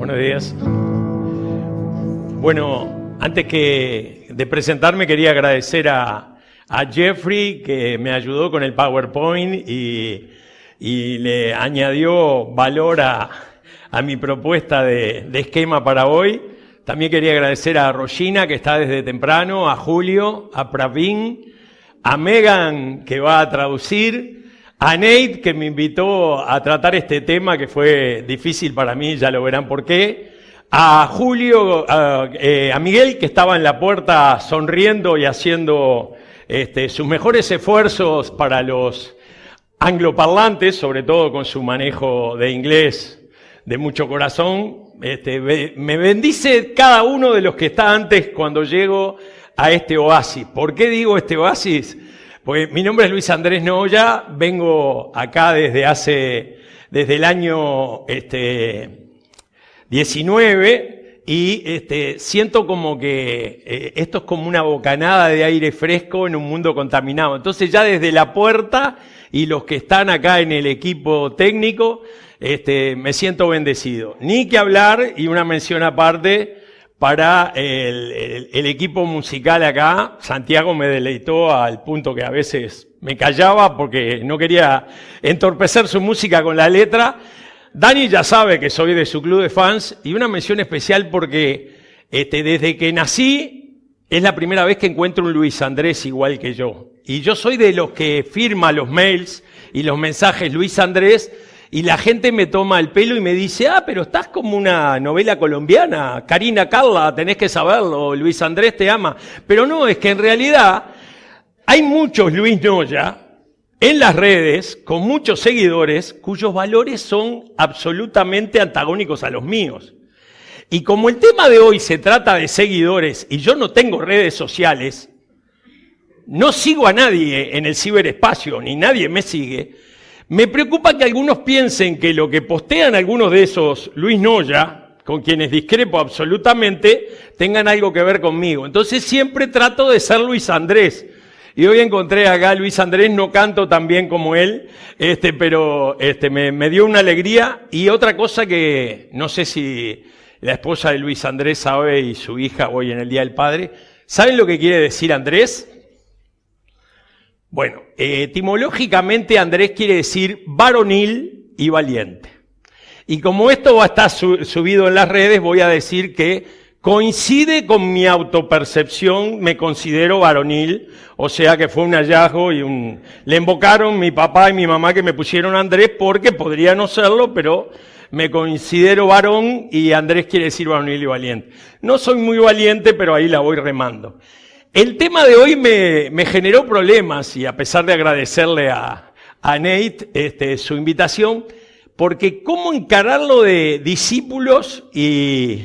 Buenos días. Bueno, antes de presentarme quería agradecer a Jeffrey, que me ayudó con el PowerPoint y le añadió valor a mi propuesta de esquema para hoy. También quería agradecer a Rosina, que está desde temprano, a Julio, a Pravin, a Megan, que va a traducir, a Nate, que me invitó a tratar este tema que fue difícil para mí, ya lo verán por qué, a Julio, a Miguel, que estaba en la puerta sonriendo y haciendo sus mejores esfuerzos para los angloparlantes, sobre todo con su manejo de inglés de mucho corazón. Me bendice cada uno de los que está antes cuando llego a este oasis. ¿Por qué digo este oasis? Pues mi nombre es Luis Andrés Noya, vengo acá desde el año 19 y siento como que esto es como una bocanada de aire fresco en un mundo contaminado. Entonces ya desde la puerta y los que están acá en el equipo técnico, me siento bendecido. Ni que hablar, y una mención aparte para el equipo musical acá. Santiago me deleitó al punto que a veces me callaba porque no quería entorpecer su música con la letra. Dani ya sabe que soy de su club de fans, y una mención especial porque desde que nací es la primera vez que encuentro un Luis Andrés igual que yo. Y yo soy de los que firma los mails y los mensajes Luis Andrés, y la gente me toma el pelo y me dice, pero estás como una novela colombiana, Karina Carla, tenés que saberlo, Luis Andrés te ama. Pero no, es que en realidad hay muchos Luis Noya en las redes, con muchos seguidores, cuyos valores son absolutamente antagónicos a los míos. Y como el tema de hoy se trata de seguidores, y yo no tengo redes sociales, no sigo a nadie en el ciberespacio, ni nadie me sigue, me preocupa que algunos piensen que lo que postean algunos de esos Luis Noya, con quienes discrepo absolutamente, tengan algo que ver conmigo. Entonces siempre trato de ser Luis Andrés. Y hoy encontré acá a Luis Andrés, no canto tan bien como él, pero me dio una alegría. Y otra cosa que no sé si la esposa de Luis Andrés sabe, y su hija hoy en el Día del Padre, ¿saben lo que quiere decir Andrés? Bueno, etimológicamente Andrés quiere decir varonil y valiente. Y como esto va a estar subido en las redes, voy a decir que coincide con mi autopercepción, me considero varonil, o sea que fue un hallazgo y le invocaron mi papá y mi mamá que me pusieron Andrés, porque podría no serlo, pero me considero varón, y Andrés quiere decir varonil y valiente. No soy muy valiente, pero ahí la voy remando. El tema de hoy me generó problemas, y a pesar de agradecerle a Nate su invitación, porque cómo encararlo de discípulos y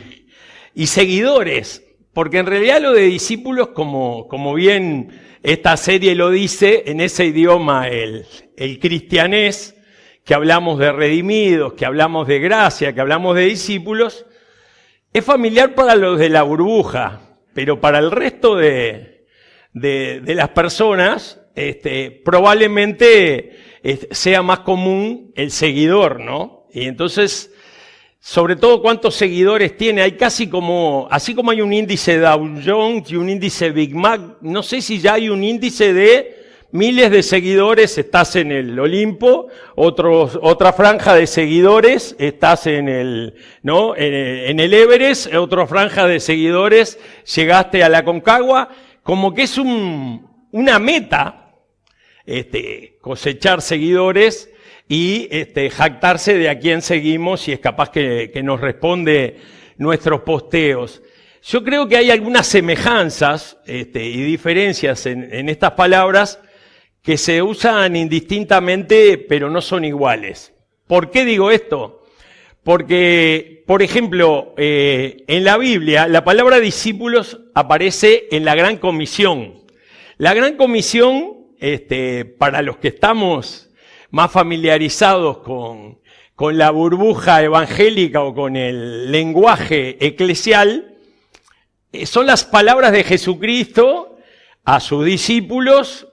seguidores, porque en realidad lo de discípulos, como bien esta serie lo dice, en ese idioma el cristianés, que hablamos de redimidos, que hablamos de gracia, que hablamos de discípulos, es familiar para los de la burbuja. Pero para el resto de las personas, probablemente sea más común el seguidor, ¿no? Y entonces, sobre todo, ¿cuántos seguidores tiene? Hay así como hay un índice Dow Jones y un índice Big Mac, no sé si ya hay un índice de miles de seguidores, estás en el Olimpo, otra franja de seguidores, estás en el Everest, otra franja de seguidores, llegaste a la Concagua, como que es una meta, cosechar seguidores y jactarse de a quién seguimos, y es capaz que nos responde nuestros posteos. Yo creo que hay algunas semejanzas y diferencias en estas palabras que se usan indistintamente, pero no son iguales. ¿Por qué digo esto? Porque, por ejemplo, en la Biblia, la palabra discípulos aparece en la Gran Comisión. La Gran Comisión, para los que estamos más familiarizados con la burbuja evangélica o con el lenguaje eclesial, son las palabras de Jesucristo a sus discípulos,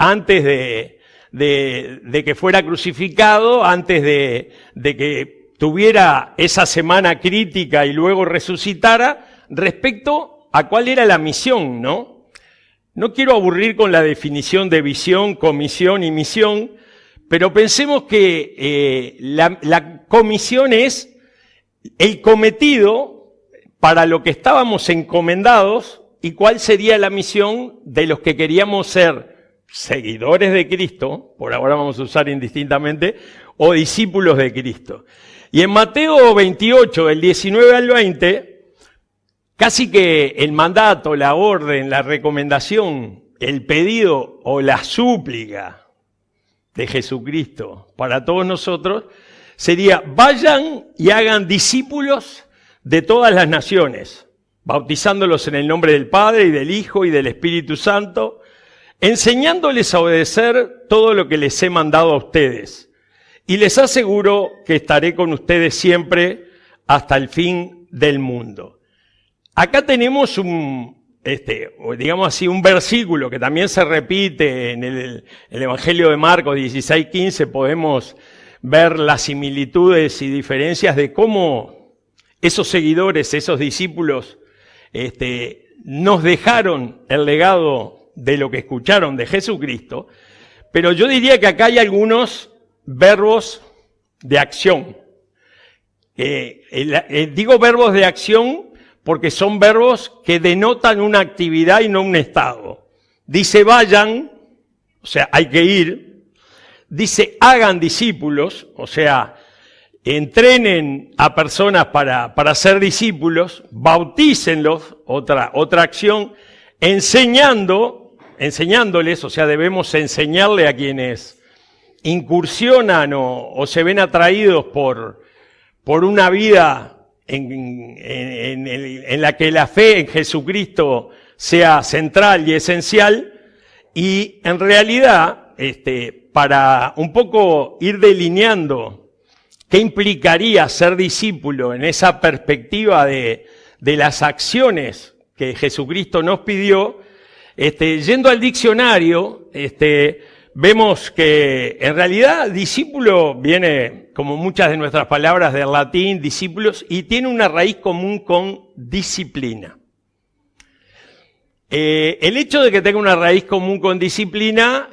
antes de que fuera crucificado, antes de que tuviera esa semana crítica y luego resucitara, respecto a cuál era la misión, ¿no? No quiero aburrir con la definición de visión, comisión y misión, pero pensemos que la comisión es el cometido para lo que estábamos encomendados y cuál sería la misión de los que queríamos ser seguidores de Cristo, por ahora vamos a usar indistintamente, o discípulos de Cristo. Y en Mateo 28, del 19 al 20, casi que el mandato, la orden, la recomendación, el pedido o la súplica de Jesucristo para todos nosotros sería: vayan y hagan discípulos de todas las naciones, bautizándolos en el nombre del Padre y del Hijo y del Espíritu Santo, enseñándoles a obedecer todo lo que les he mandado a ustedes. Y les aseguro que estaré con ustedes siempre hasta el fin del mundo. Acá tenemos digamos así, un versículo que también se repite en el Evangelio de Marcos 16:15. Podemos ver las similitudes y diferencias de cómo esos seguidores, esos discípulos, nos dejaron el legado de lo que escucharon de Jesucristo. Pero yo diría que acá hay algunos verbos de acción. Digo verbos de acción porque son verbos que denotan una actividad y no un estado. Dice vayan, o sea, hay que ir. Dice hagan discípulos, o sea, entrenen a personas para ser discípulos, bautícenlos, otra acción, enseñándoles, o sea, debemos enseñarle a quienes incursionan o se ven atraídos por una vida en la que la fe en Jesucristo sea central y esencial, y en realidad, para un poco ir delineando qué implicaría ser discípulo en esa perspectiva de las acciones que Jesucristo nos pidió, yendo al diccionario, vemos que en realidad discípulo viene, como muchas de nuestras palabras, del latín, discípulos, y tiene una raíz común con disciplina. El hecho de que tenga una raíz común con disciplina,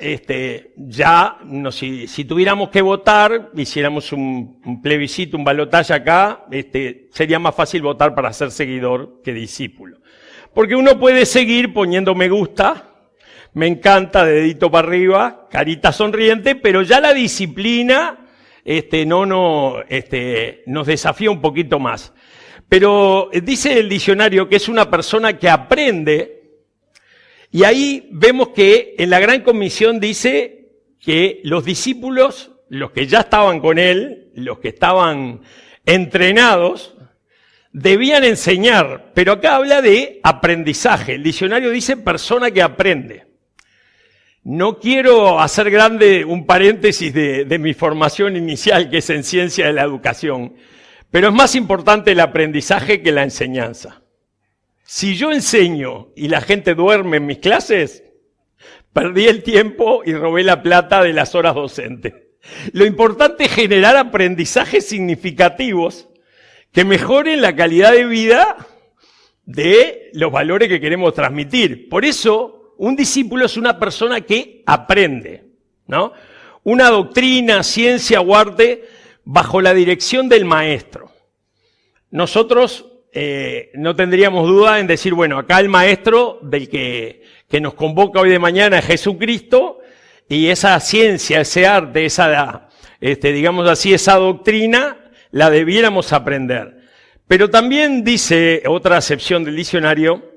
si tuviéramos que votar, hiciéramos un plebiscito, un balotaje acá, sería más fácil votar para ser seguidor que discípulo. Porque uno puede seguir poniendo me gusta, me encanta, dedito para arriba, carita sonriente, pero ya la disciplina nos desafía un poquito más. Pero dice el diccionario que es una persona que aprende, y ahí vemos que en la Gran Comisión dice que los discípulos, los que ya estaban con él, los que estaban entrenados, debían enseñar, pero acá habla de aprendizaje. El diccionario dice persona que aprende. No quiero hacer grande un paréntesis de mi formación inicial, que es en ciencia de la educación, pero es más importante el aprendizaje que la enseñanza. Si yo enseño y la gente duerme en mis clases, perdí el tiempo y robé la plata de las horas docentes. Lo importante es generar aprendizajes significativos que mejoren la calidad de vida de los valores que queremos transmitir. Por eso, un discípulo es una persona que aprende, ¿no? Una doctrina, ciencia o arte bajo la dirección del maestro. Nosotros no tendríamos duda en decir, bueno, acá el maestro del que nos convoca hoy de mañana es Jesucristo, y esa ciencia, ese arte, digamos así, esa doctrina, la debiéramos aprender. Pero también dice otra acepción del diccionario: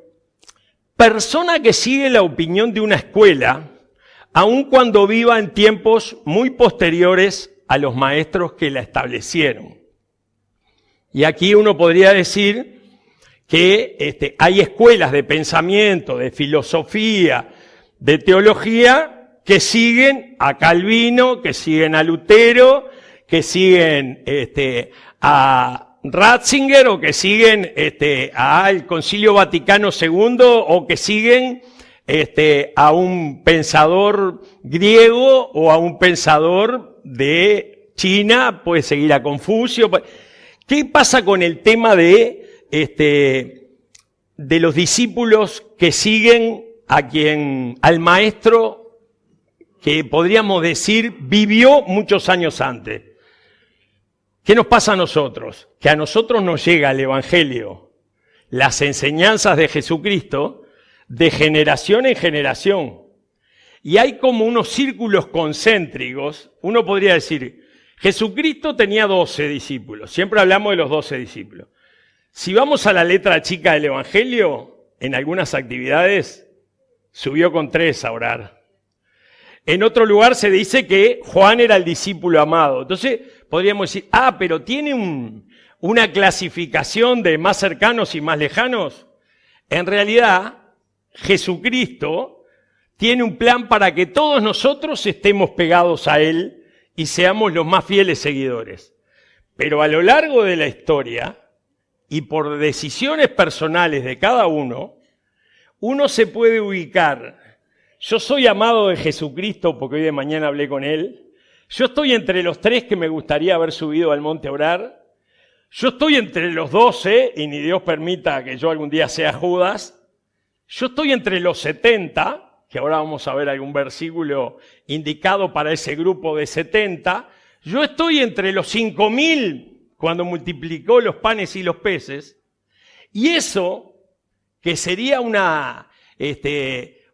persona que sigue la opinión de una escuela, aun cuando viva en tiempos muy posteriores a los maestros que la establecieron. Y aquí uno podría decir que hay escuelas de pensamiento, de filosofía, de teología, que siguen a Calvino, que siguen a Lutero, que siguen a Ratzinger, o que siguen al Concilio Vaticano II, o que siguen a un pensador griego o a un pensador de China, puede seguir a Confucio. ¿Qué pasa con el tema de los discípulos que siguen al maestro que podríamos decir vivió muchos años antes? ¿Qué nos pasa a nosotros? Que a nosotros nos llega el Evangelio, las enseñanzas de Jesucristo, de generación en generación. Y hay como unos círculos concéntricos. Uno podría decir, Jesucristo tenía 12 discípulos. Siempre hablamos de los 12 discípulos. Si vamos a la letra chica del Evangelio, en algunas actividades subió con 3 a orar. En otro lugar se dice que Juan era el discípulo amado. Entonces podríamos decir, pero tiene una clasificación de más cercanos y más lejanos. En realidad, Jesucristo tiene un plan para que todos nosotros estemos pegados a Él y seamos los más fieles seguidores. Pero a lo largo de la historia, y por decisiones personales de cada uno, uno se puede ubicar. Yo soy amado de Jesucristo porque hoy de mañana hablé con Él. Yo estoy entre los 3 que me gustaría haber subido al monte a orar. Yo estoy entre los 12, y ni Dios permita que yo algún día sea Judas. Yo estoy entre los 70, que ahora vamos a ver algún versículo indicado para ese grupo de 70. Yo estoy entre los 5.000 cuando multiplicó los panes y los peces. Y eso, que sería una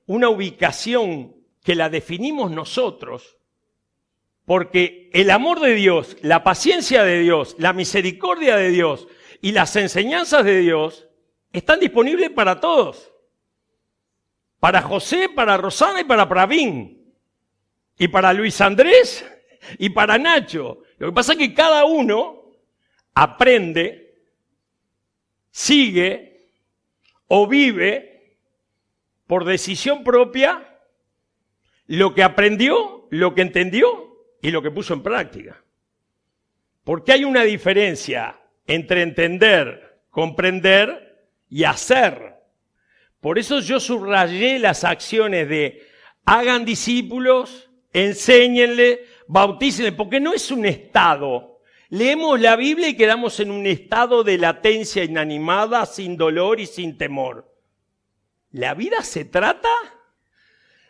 ubicación que la definimos nosotros, porque el amor de Dios, la paciencia de Dios, la misericordia de Dios y las enseñanzas de Dios están disponibles para todos. Para José, para Rosana y para Pravín. Y para Luis Andrés y para Nacho. Lo que pasa es que cada uno aprende, sigue o vive por decisión propia lo que aprendió, lo que entendió y lo que puso en práctica. Porque hay una diferencia entre entender, comprender y hacer. Por eso yo subrayé las acciones de hagan discípulos, enséñenle, bautícenle, porque no es un estado. Leemos la Biblia y quedamos en un estado de latencia inanimada, sin dolor y sin temor. La vida se trata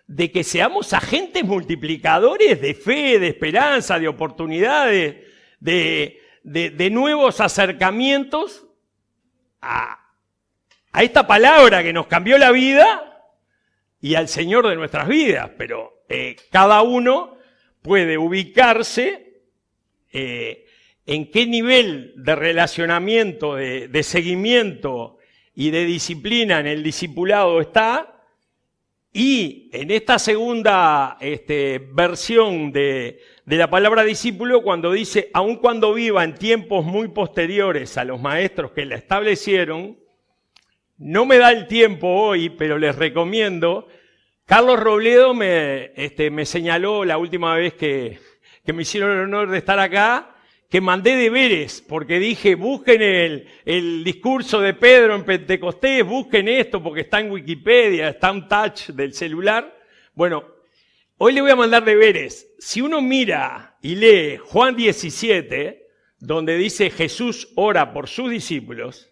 de que seamos agentes multiplicadores de fe, de esperanza, de oportunidades, de nuevos acercamientos a esta palabra que nos cambió la vida y al Señor de nuestras vidas. Pero cada uno puede ubicarse en qué nivel de relacionamiento, de seguimiento y de disciplina en el discipulado está. Y en esta segunda versión de la palabra discípulo, cuando dice, aun cuando viva en tiempos muy posteriores a los maestros que la establecieron, no me da el tiempo hoy, pero les recomiendo. Carlos Robledo me señaló la última vez que me hicieron el honor de estar acá, que mandé deberes, porque dije, busquen el discurso de Pedro en Pentecostés, busquen esto, porque está en Wikipedia, está un touch del celular. Bueno, hoy le voy a mandar deberes. Si uno mira y lee Juan 17, donde dice Jesús ora por sus discípulos,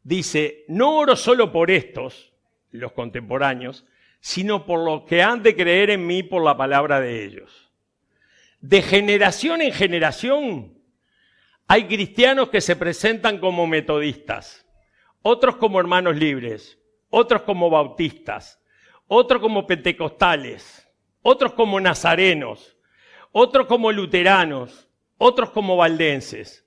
dice, no oro solo por estos, los contemporáneos, sino por los que han de creer en mí por la palabra de ellos. De generación en generación, hay cristianos que se presentan como metodistas, otros como hermanos libres, otros como bautistas, otros como pentecostales, otros como nazarenos, otros como luteranos, otros como valdenses.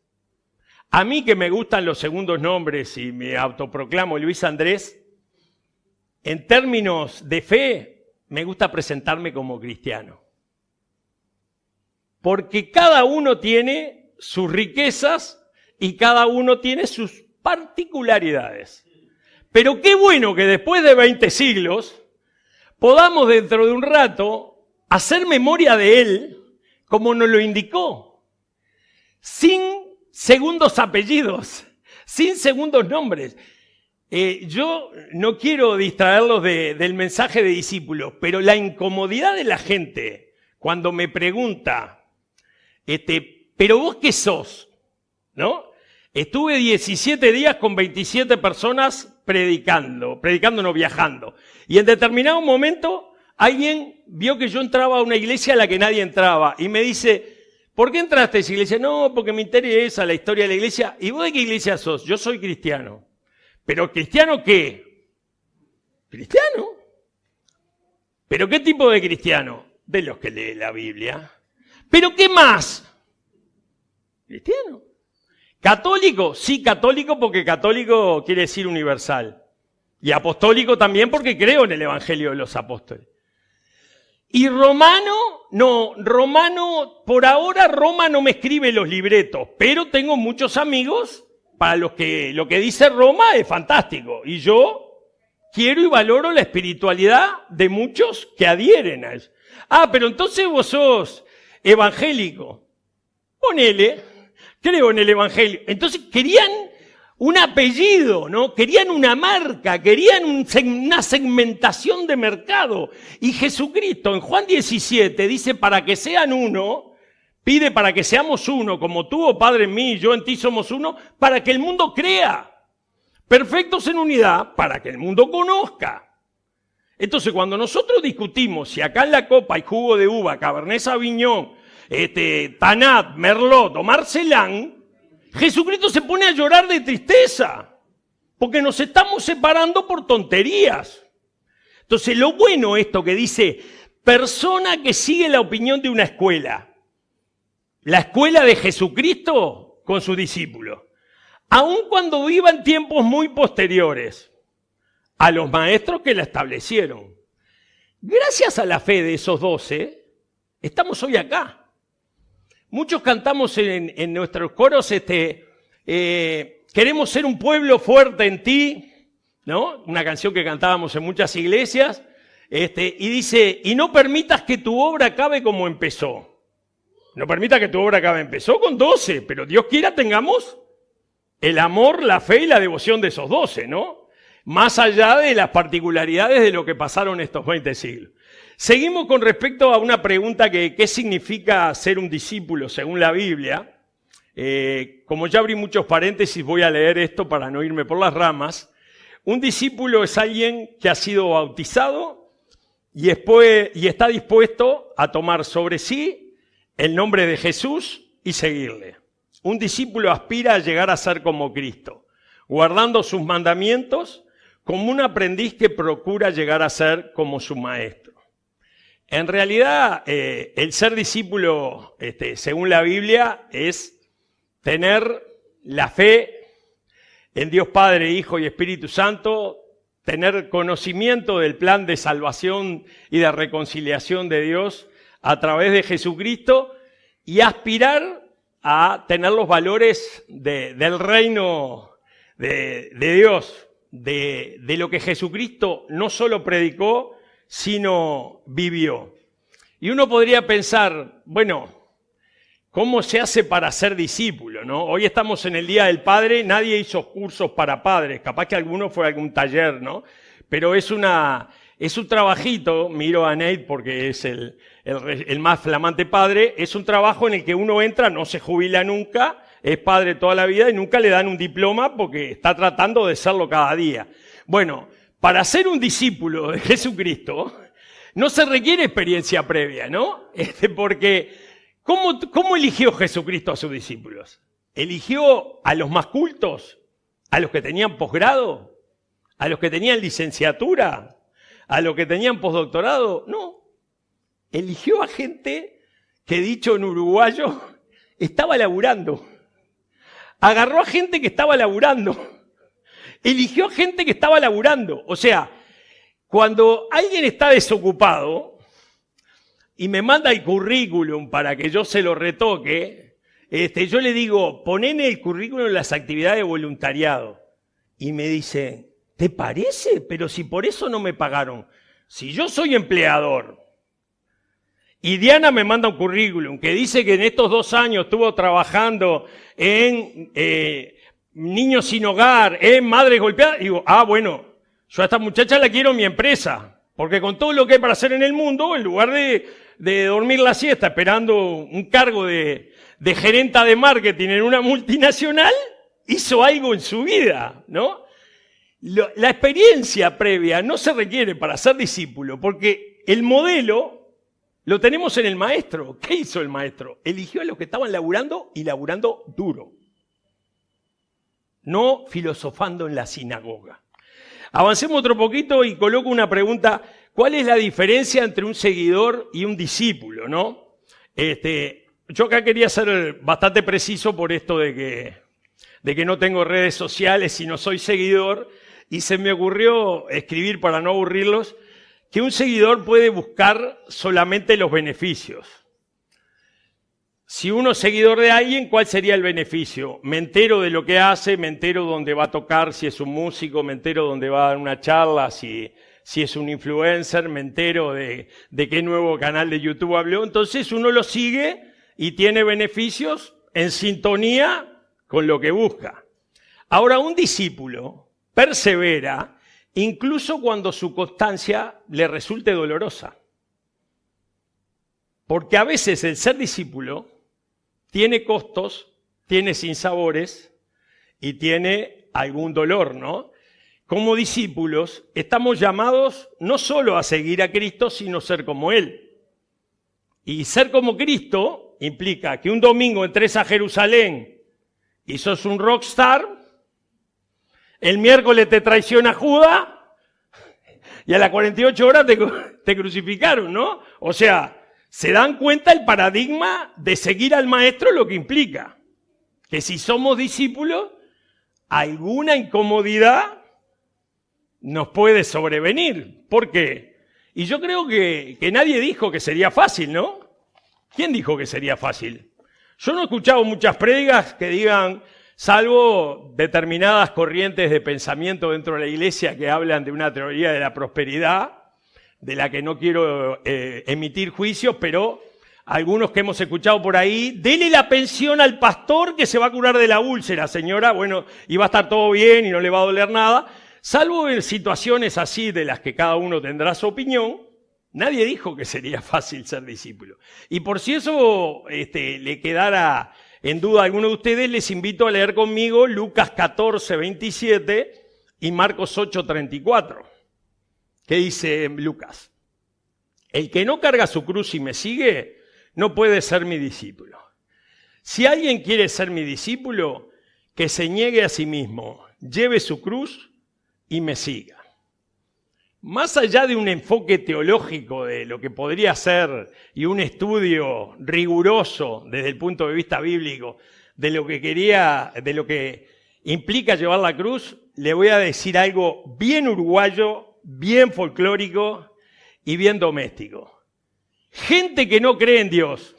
A mí, que me gustan los segundos nombres y me autoproclamo Luis Andrés, en términos de fe, me gusta presentarme como cristiano. Porque cada uno tiene sus riquezas y cada uno tiene sus particularidades. Pero qué bueno que después de 20 siglos podamos dentro de un rato hacer memoria de él como nos lo indicó, sin segundos apellidos, sin segundos nombres. Yo no quiero distraerlos del mensaje de discípulos, pero la incomodidad de la gente cuando me pregunta Pero vos qué sos, ¿no? Estuve 17 días con 27 personas predicando no, viajando. Y en determinado momento alguien vio que yo entraba a una iglesia a la que nadie entraba y me dice, ¿por qué entraste a esa iglesia? No, porque me interesa la historia de la iglesia. ¿Y vos de qué iglesia sos? Yo soy cristiano. ¿Pero cristiano qué? ¿Cristiano? ¿Pero qué tipo de cristiano? De los que lee la Biblia. ¿Pero qué más? ¿Cristiano? ¿Católico? Sí, católico porque católico quiere decir universal. Y apostólico también porque creo en el Evangelio de los Apóstoles. Y romano, no, romano, por ahora Roma no me escribe los libretos, pero tengo muchos amigos para los que lo que dice Roma es fantástico. Y yo quiero y valoro la espiritualidad de muchos que adhieren a eso. Ah, pero entonces vos sos evangélico. Ponele. Creo en el Evangelio. Entonces querían un apellido, ¿no? Querían una marca, querían una segmentación de mercado. Y Jesucristo en Juan 17 dice, para que sean uno, pide para que seamos uno, como tú, oh Padre, en mí y yo en ti somos uno, para que el mundo crea. Perfectos en unidad, para que el mundo conozca. Entonces cuando nosotros discutimos si acá en la copa hay jugo de uva, Cabernet Sauvignon, Tanat, Merlot o Marcelán, Jesucristo se pone a llorar de tristeza, porque nos estamos separando por tonterías. Entonces lo bueno esto que dice, persona que sigue la opinión de una escuela, la escuela de Jesucristo con sus discípulos, aun cuando vivan tiempos muy posteriores a los maestros que la establecieron. Gracias a la fe de esos 12, estamos hoy acá. Muchos cantamos en nuestros coros, queremos ser un pueblo fuerte en ti, ¿no? Una canción que cantábamos en muchas iglesias, y dice, y no permitas que tu obra acabe como empezó. No permitas que tu obra acabe, empezó con 12, pero Dios quiera tengamos el amor, la fe y la devoción de esos 12, ¿no? Más allá de las particularidades de lo que pasaron estos 20 siglos. Seguimos con respecto a una pregunta que ¿qué significa ser un discípulo según la Biblia? Como ya abrí muchos paréntesis, voy a leer esto para no irme por las ramas. Un discípulo es alguien que ha sido bautizado y está dispuesto a tomar sobre sí el nombre de Jesús y seguirle. Un discípulo aspira a llegar a ser como Cristo, guardando sus mandamientos, como un aprendiz que procura llegar a ser como su maestro. En realidad, el ser discípulo, según la Biblia, es tener la fe en Dios Padre, Hijo y Espíritu Santo, tener conocimiento del plan de salvación y de reconciliación de Dios a través de Jesucristo y aspirar a tener los valores del reino de Dios, de lo que Jesucristo no solo predicó, sino vivió. Y uno podría pensar, bueno, ¿cómo se hace para ser discípulo, no? Hoy estamos en el Día del Padre, nadie hizo cursos para padres, capaz que alguno fue a algún taller, ¿no? Pero es un trabajito, miro a Nate porque es el más flamante padre, es un trabajo en el que uno entra, no se jubila nunca, es padre toda la vida y nunca le dan un diploma porque está tratando de serlo cada día. Bueno, para ser un discípulo de Jesucristo no se requiere experiencia previa, ¿no? Porque ¿cómo eligió Jesucristo a sus discípulos? ¿Eligió a los más cultos? ¿A los que tenían posgrado? ¿A los que tenían licenciatura? ¿A los que tenían postdoctorado? No. Eligió a gente que, dicho en uruguayo, estaba laburando. Agarró a gente que estaba laburando. Eligió a gente que estaba laburando. O sea, cuando alguien está desocupado y me manda el currículum para que yo se lo retoque, yo le digo, poné en el currículum las actividades de voluntariado. Y me dice, ¿te parece? Pero si por eso no me pagaron. Si yo soy empleador y Diana me manda un currículum que dice que en estos 2 años estuvo trabajando en niños sin hogar, en madres golpeadas, digo, bueno, yo a esta muchacha la quiero en mi empresa, porque con todo lo que hay para hacer en el mundo, en lugar de dormir la siesta esperando un cargo de de gerenta de marketing en una multinacional, hizo algo en su vida, ¿no? La experiencia previa no se requiere para ser discípulo, porque el modelo lo tenemos en el maestro. ¿Qué hizo el maestro? Eligió a los que estaban laburando y laburando duro. No filosofando en la sinagoga. Avancemos otro poquito y coloco una pregunta. ¿Cuál es la diferencia entre un seguidor y un discípulo, no? Yo acá quería ser bastante preciso por esto de que no tengo redes sociales y no soy seguidor, y se me ocurrió escribir para no aburrirlos, que un seguidor puede buscar solamente los beneficios. Si uno es seguidor de alguien, ¿cuál sería el beneficio? Me entero de lo que hace, me entero dónde va a tocar, si es un músico, me entero dónde va a dar una charla, si es un influencer, me entero de qué nuevo canal de YouTube habló. Entonces uno lo sigue y tiene beneficios en sintonía con lo que busca. Ahora, un discípulo persevera incluso cuando su constancia le resulte dolorosa. Porque a veces el ser discípulo tiene costos, tiene sinsabores y tiene algún dolor, ¿no? Como discípulos estamos llamados no solo a seguir a Cristo, sino ser como Él. Y ser como Cristo implica que un domingo entres a Jerusalén y sos un rockstar, el miércoles te traiciona Judas y a las 48 horas te crucificaron, ¿no? O sea, se dan cuenta el paradigma de seguir al maestro lo que implica. Que si somos discípulos, alguna incomodidad nos puede sobrevenir. ¿Por qué? Y yo creo que nadie dijo que sería fácil, ¿no? ¿Quién dijo que sería fácil? Yo no he escuchado muchas prédicas que digan, salvo determinadas corrientes de pensamiento dentro de la iglesia que hablan de una teoría de la prosperidad, de la que no quiero emitir juicios, pero algunos que hemos escuchado por ahí, dele la pensión al pastor que se va a curar de la úlcera, señora, bueno, y va a estar todo bien y no le va a doler nada. Salvo en situaciones así de las que cada uno tendrá su opinión, nadie dijo que sería fácil ser discípulo. Y por si eso le quedara en duda a alguno de ustedes, les invito a leer conmigo Lucas 14, 27 y Marcos 8, 34. ¿Qué dice Lucas? El que no carga su cruz y me sigue, no puede ser mi discípulo. Si alguien quiere ser mi discípulo, que se niegue a sí mismo, lleve su cruz y me siga. Más allá de un enfoque teológico de lo que podría ser y un estudio riguroso desde el punto de vista bíblico de lo que implica llevar la cruz, le voy a decir algo bien uruguayo, bien folclórico y bien doméstico. Gente que no cree en Dios,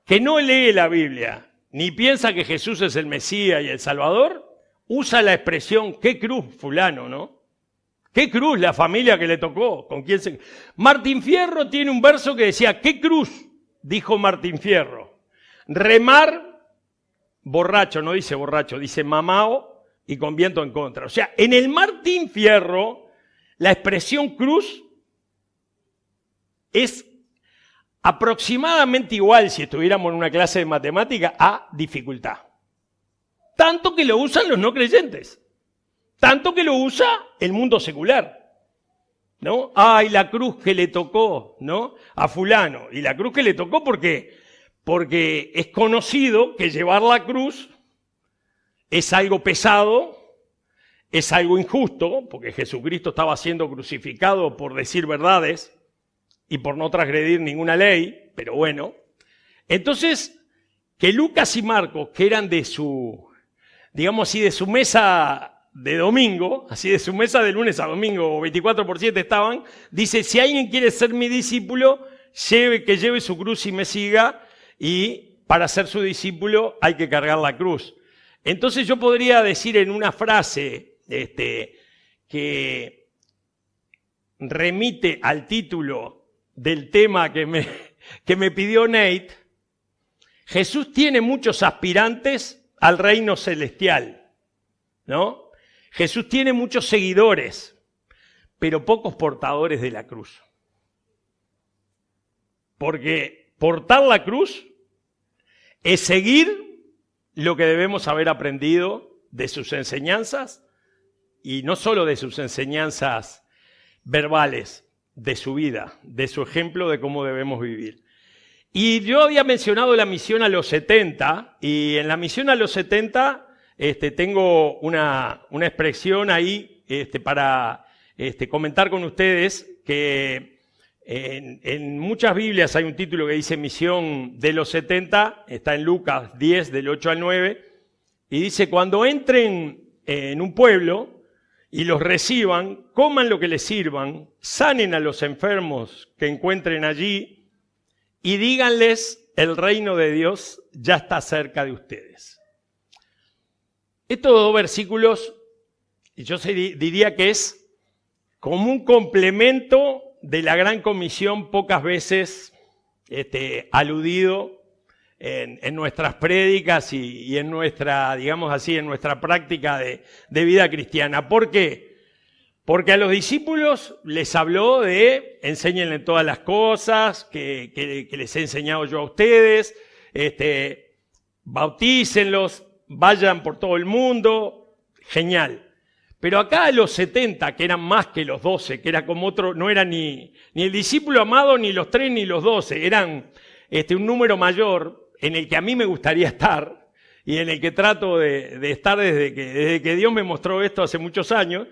que no lee la Biblia, ni piensa que Jesús es el Mesías y el Salvador, usa la expresión, ¿qué cruz fulano, no? ¿Qué cruz la familia que le tocó? ¿Con quién se...? Martín Fierro tiene un verso que decía, ¿qué cruz? Dijo Martín Fierro. Remar, borracho, no dice borracho, dice mamao y con viento en contra. O sea, en el Martín Fierro, la expresión cruz es aproximadamente igual, si estuviéramos en una clase de matemática, a dificultad. Tanto que lo usan los no creyentes. Tanto que lo usa el mundo secular, ¿no? Ay, la cruz que le tocó, ¿no? A fulano. Y la cruz que le tocó, ¿por qué? Porque es conocido que llevar la cruz es algo pesado, es algo injusto, porque Jesucristo estaba siendo crucificado por decir verdades y por no transgredir ninguna ley, pero bueno. Entonces, que Lucas y Marcos, que eran de su, digamos así, de su mesa de domingo, así de su mesa de lunes a domingo, 24/7 estaban, dice, si alguien quiere ser mi discípulo, que lleve su cruz y me siga, y para ser su discípulo hay que cargar la cruz. Entonces yo podría decir en una frase que remite al título del tema que me pidió Nate, Jesús tiene muchos aspirantes al reino celestial, ¿no? Jesús tiene muchos seguidores, pero pocos portadores de la cruz. Porque portar la cruz es seguir lo que debemos haber aprendido de sus enseñanzas, y no solo de sus enseñanzas verbales, de su vida, de su ejemplo de cómo debemos vivir. Y yo había mencionado la misión a los 70, y en la misión a los 70 tengo una expresión ahí para comentar con ustedes, que en muchas Biblias hay un título que dice Misión de los 70, está en Lucas 10, del 8 al 9, y dice: cuando entren en un pueblo y los reciban, coman lo que les sirvan, sanen a los enfermos que encuentren allí, y díganles, el reino de Dios ya está cerca de ustedes. Estos dos versículos, yo diría que es como un complemento de la Gran Comisión, pocas veces aludido en nuestras prédicas y en nuestra, digamos así, en nuestra práctica de vida cristiana. ¿Por qué? Porque a los discípulos les habló de enséñenle todas las cosas que les he enseñado yo a ustedes, bautícenlos, vayan por todo el mundo, genial. Pero acá a los 70, que eran más que los 12, que era como otro, no era ni el discípulo amado, ni los 3, ni los 12, eran un número mayor en el que a mí me gustaría estar y en el que trato de estar desde que Dios me mostró esto hace muchos años.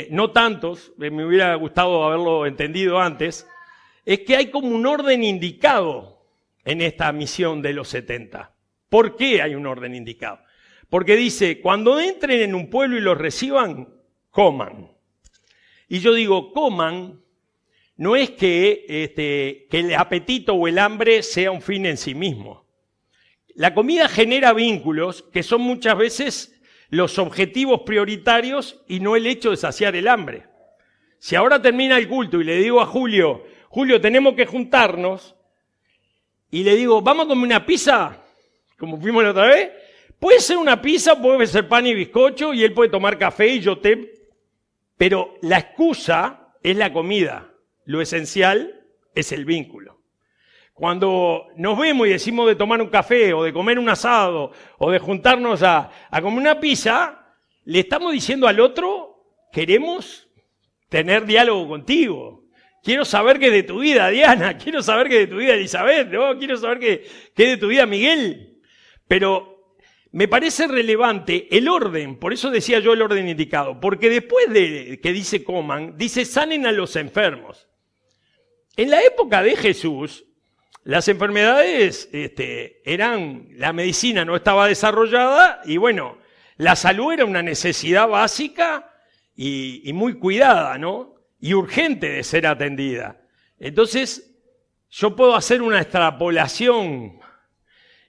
No tantos, me hubiera gustado haberlo entendido antes, es que hay como un orden indicado en esta misión de los 70. ¿Por qué hay un orden indicado? Porque dice, cuando entren en un pueblo y los reciban, coman. Y yo digo, coman, no es que el apetito o el hambre sea un fin en sí mismo. La comida genera vínculos que son muchas veces los objetivos prioritarios y no el hecho de saciar el hambre. Si ahora termina el culto y le digo a Julio, tenemos que juntarnos, y le digo, vamos a comer una pizza, como fuimos la otra vez, puede ser una pizza, puede ser pan y bizcocho, y él puede tomar café y yo té, pero la excusa es la comida, lo esencial es el vínculo. Cuando nos vemos y decimos de tomar un café o de comer un asado o de juntarnos a comer una pizza, le estamos diciendo al otro, queremos tener diálogo contigo. Quiero saber qué es de tu vida, Diana. Quiero saber qué es de tu vida, Elizabeth. ¿No? Quiero saber qué es de tu vida, Miguel. Pero me parece relevante el orden, por eso decía yo el orden indicado, porque después de que dice coman, dice sanen a los enfermos. En la época de Jesús, las enfermedades la medicina no estaba desarrollada y bueno, la salud era una necesidad básica y muy cuidada, ¿no? Y urgente de ser atendida. Entonces, yo puedo hacer una extrapolación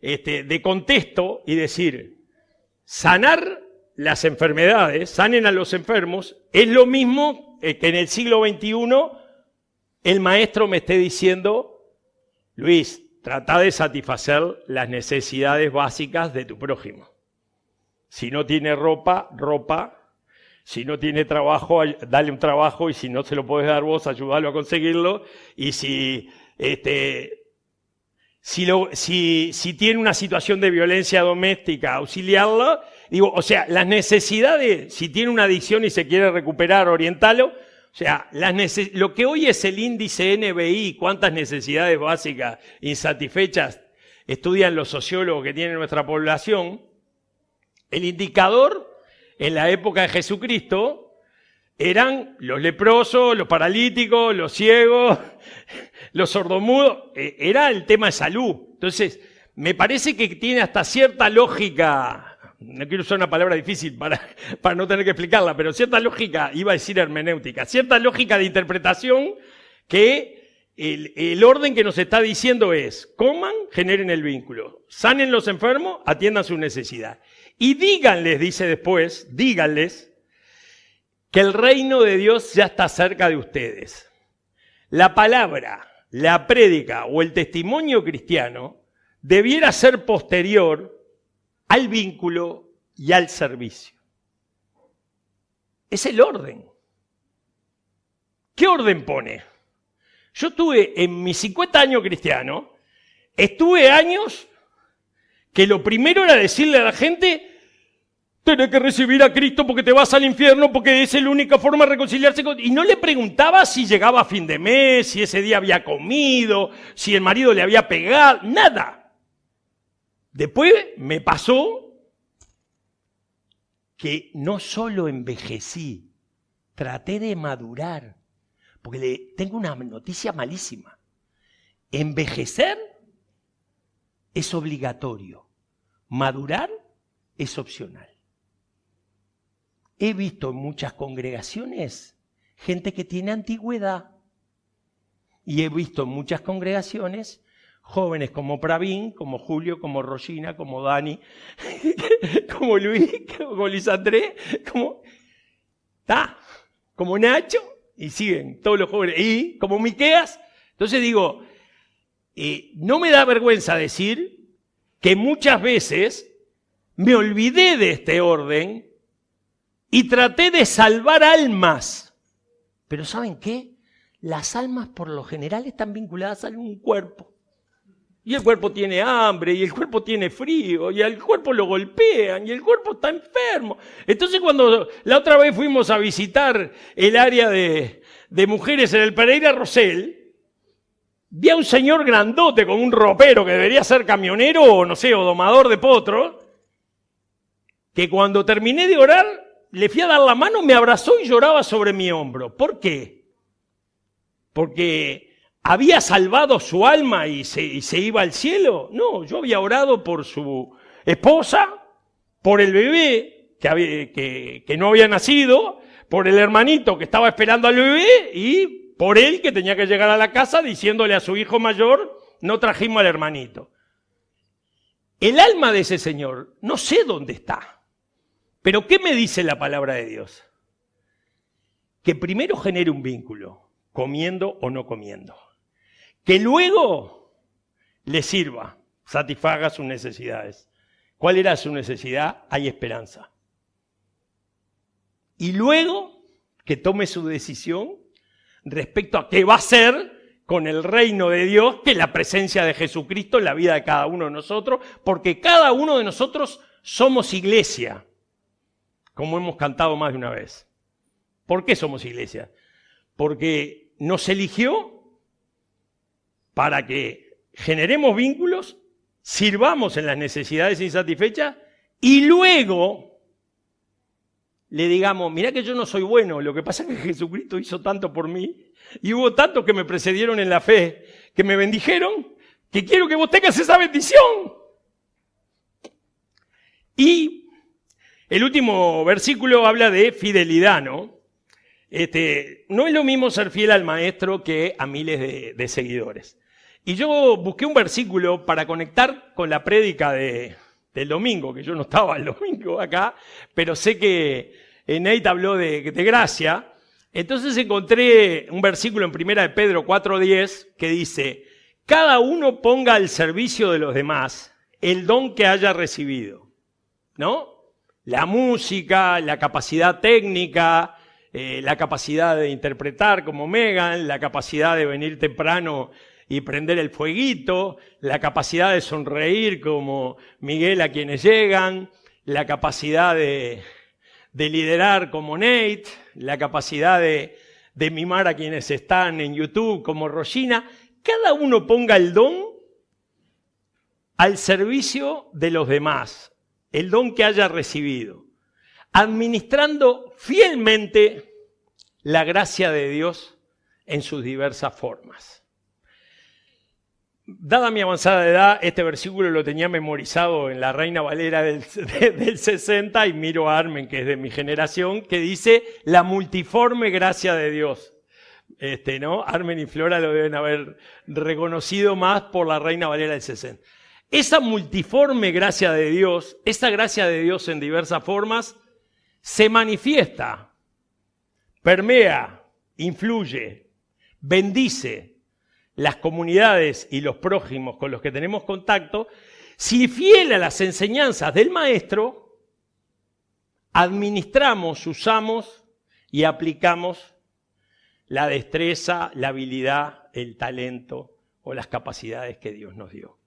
de contexto y decir, sanar las enfermedades, sanen a los enfermos, es lo mismo que en el siglo XXI el maestro me esté diciendo, Luis, trata de satisfacer las necesidades básicas de tu prójimo. Si no tiene ropa, si no tiene trabajo, dale un trabajo, y si no se lo podés dar vos, ayúdalo a conseguirlo. Y si tiene una situación de violencia doméstica, auxiliarlo. Digo, o sea, las necesidades, si tiene una adicción y se quiere recuperar, orientalo. O sea, lo que hoy es el índice NBI, cuántas necesidades básicas insatisfechas estudian los sociólogos que tiene nuestra población, el indicador en la época de Jesucristo eran los leprosos, los paralíticos, los ciegos, los sordomudos, era el tema de salud. Entonces, me parece que tiene hasta cierta lógica. No quiero usar una palabra difícil para no tener que explicarla, pero cierta lógica, iba a decir hermenéutica, cierta lógica de interpretación que el orden que nos está diciendo es, coman, generen el vínculo, sanen los enfermos, atiendan su necesidad. Y díganles, dice después, díganles que el reino de Dios ya está cerca de ustedes. La palabra, la prédica o el testimonio cristiano debiera ser posterior al vínculo y al servicio. Es el orden. ¿Qué orden pone? Yo estuve en mis 50 años cristianos, estuve años que lo primero era decirle a la gente, tenés que recibir a Cristo porque te vas al infierno, porque es la única forma de reconciliarse con... Y no le preguntaba si llegaba a fin de mes, si ese día había comido, si el marido le había pegado, nada. Después me pasó que no solo envejecí, traté de madurar, porque tengo una noticia malísima. Envejecer es obligatorio, madurar es opcional. He visto en muchas congregaciones gente que tiene antigüedad y he visto en muchas congregaciones jóvenes como Pravin, como Julio, como Rosina, como Dani, como Luis, como Luis Andrés, como Nacho, y siguen todos los jóvenes, y como Miqueas. Entonces digo, no me da vergüenza decir que muchas veces me olvidé de este orden y traté de salvar almas. Pero ¿saben qué? Las almas por lo general están vinculadas a un cuerpo. Y el cuerpo tiene hambre, y el cuerpo tiene frío, y al cuerpo lo golpean, y el cuerpo está enfermo. Entonces cuando la otra vez fuimos a visitar el área de mujeres en el Pereira Rosell, vi a un señor grandote con un ropero que debería ser camionero o no sé, o domador de potro, que cuando terminé de orar, le fui a dar la mano, me abrazó y lloraba sobre mi hombro. ¿Por qué? Porque había salvado su alma y se iba al cielo. No, yo había orado por su esposa, por el bebé que no había nacido, por el hermanito que estaba esperando al bebé y por él que tenía que llegar a la casa diciéndole a su hijo mayor, no trajimos al hermanito. El alma de ese señor, no sé dónde está. Pero ¿qué me dice la palabra de Dios? Que primero genere un vínculo, comiendo o no comiendo. Que luego le sirva, satisfaga sus necesidades. ¿Cuál era su necesidad? Hay esperanza. Y luego que tome su decisión respecto a qué va a hacer con el reino de Dios, que es la presencia de Jesucristo en la vida de cada uno de nosotros, porque cada uno de nosotros somos iglesia. Como hemos cantado más de una vez. ¿Por qué somos iglesia? Porque nos eligió para que generemos vínculos, sirvamos en las necesidades insatisfechas y luego le digamos, mirá que yo no soy bueno, lo que pasa es que Jesucristo hizo tanto por mí y hubo tantos que me precedieron en la fe, que me bendijeron, que quiero que vos tengas esa bendición. Y el último versículo habla de fidelidad, ¿no? No es lo mismo ser fiel al maestro que a miles de seguidores. Y yo busqué un versículo para conectar con la prédica del domingo, que yo no estaba el domingo acá, pero sé que Nate habló de gracia. Entonces encontré un versículo en 1 de Pedro 4:10 que dice, cada uno ponga al servicio de los demás el don que haya recibido, ¿no? La música, la capacidad técnica, la capacidad de interpretar como Megan, la capacidad de venir temprano y prender el fueguito, la capacidad de sonreír como Miguel a quienes llegan, la capacidad de liderar como Nate, la capacidad de mimar a quienes están en YouTube como Rosina. Cada uno ponga el don al servicio de los demás. El don que haya recibido, administrando fielmente la gracia de Dios en sus diversas formas. Dada mi avanzada edad, este versículo lo tenía memorizado en la Reina Valera del 60 y miro a Armen, que es de mi generación, que dice la multiforme gracia de Dios. ¿No? Armen y Flora lo deben haber reconocido más por la Reina Valera del 60. Esa multiforme gracia de Dios, esa gracia de Dios en diversas formas, se manifiesta, permea, influye, bendice las comunidades y los prójimos con los que tenemos contacto, si fiel a las enseñanzas del maestro, administramos, usamos y aplicamos la destreza, la habilidad, el talento o las capacidades que Dios nos dio.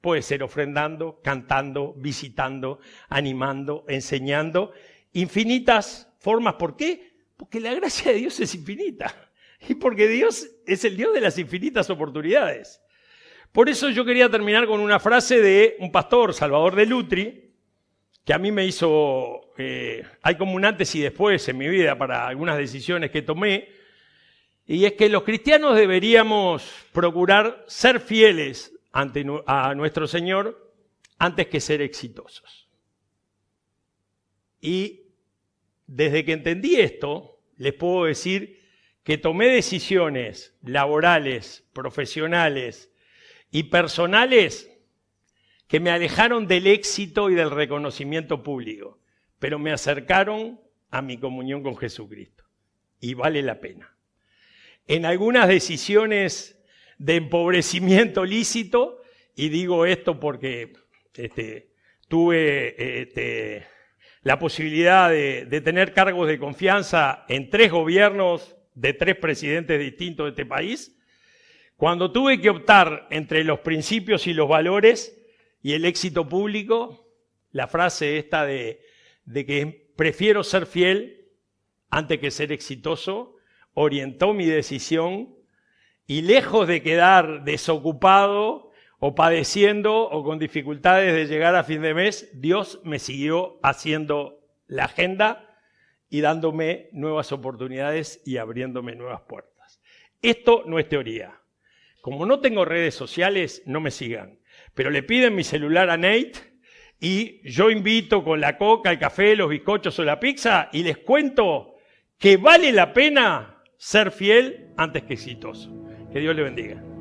Puede ser ofrendando, cantando, visitando, animando, enseñando. Infinitas formas. ¿Por qué? Porque la gracia de Dios es infinita. Y porque Dios es el Dios de las infinitas oportunidades. Por eso yo quería terminar con una frase de un pastor, Salvador de Lutri, que a mí me hizo, hay como un antes y después en mi vida para algunas decisiones que tomé, y es que los cristianos deberíamos procurar ser fieles a nuestro Señor antes que ser exitosos. Y desde que entendí esto, les puedo decir que tomé decisiones laborales, profesionales y personales que me alejaron del éxito y del reconocimiento público, pero me acercaron a mi comunión con Jesucristo. Y vale la pena. En algunas decisiones de empobrecimiento lícito, y digo esto porque tuve la posibilidad de tener cargos de confianza en 3 gobiernos de 3 presidentes distintos de este país, cuando tuve que optar entre los principios y los valores y el éxito público, la frase esta de que prefiero ser fiel antes que ser exitoso, orientó mi decisión y lejos de quedar desocupado o padeciendo o con dificultades de llegar a fin de mes, Dios me siguió haciendo la agenda y dándome nuevas oportunidades y abriéndome nuevas puertas. Esto no es teoría. Como no tengo redes sociales, no me sigan. Pero le piden mi celular a Nate y yo invito con la coca, el café, los bizcochos o la pizza y les cuento que vale la pena ser fiel antes que exitoso. Que Dios le bendiga.